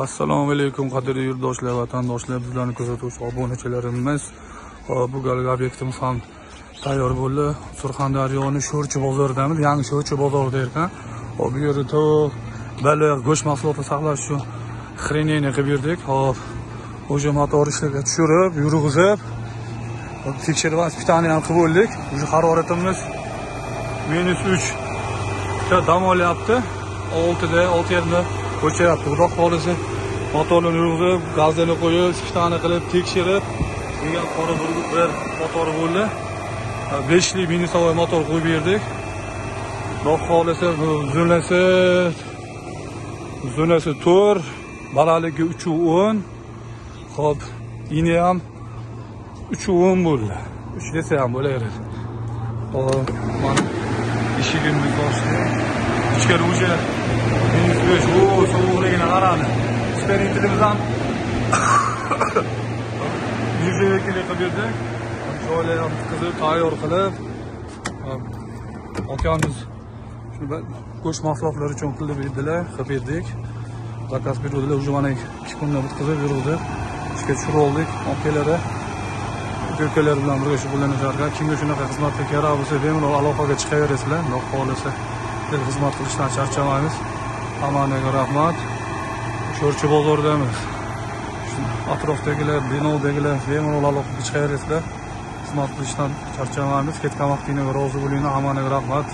Assalomu alaykum qadrli yurtdoshlar, vatandoshlar, bizlarni kuzatuvchi obunachilarimiz. Bu galgi obyektimiz ham tayyor bo'ldi. Surxondaryoning Sho'rchi bozoridamiz. Yangi Sho'rchi bozorida ekan. Bu yerda tovuq, baliq, go'sht mahsulotini saqlash uchun xreneyni qilib berdik. Hop, o'sha motor ishlarga tushirib, yurg'izib, tekshirib ispitaniya ham qilib bo'ldik. O'sha haroratimiz -3 da dam olyapti. 6 yerda o'chayapti. Xudo xolisi motorni yurg'izib, gazini qo'yib, ispitani qilib, tekshirib, degan qora bir motor bo'ldi. 5 lik minisovoy motor qo'yib berdik. Xudo xolisi zonasi 4, balandligi 3.10. Xo'p, ini ham 3.10 bo'ldi. 3 desa ham bo'laveradi. Hop, mana eshigimiz ochdi. Ichkari o'sha -5 sovuqligini qaradi. Eksperimentimiz ham yuzaki qilib berdik. Joylar ham qizib, tayyor qilib, akamiz shuni go'sht mahsulotlari uchun qilib berdilar, qilib berdik. Zakaz berdilar, o'sha mana 2 kunda bitkazib yurdi. Ishga tushirib oldik. Okalar bilan birga shug'ullanisharkan. Kimga shunaqa xizmatga kerak bo'lsa, bemalol aloqaga chiqaverasizlar. Xudo xolisa xizmat qilishdan charchamaymiz. Hammaga rahmat. Sho'rchi bozoridamiz. Atrofdagilar, binodagilar bemalol aloqaga chiqaverasizlar. Xizmat qilishdan charchamaymiz. Ketgan vaqtingizga rozi bo'linglar. Hammaga rahmat.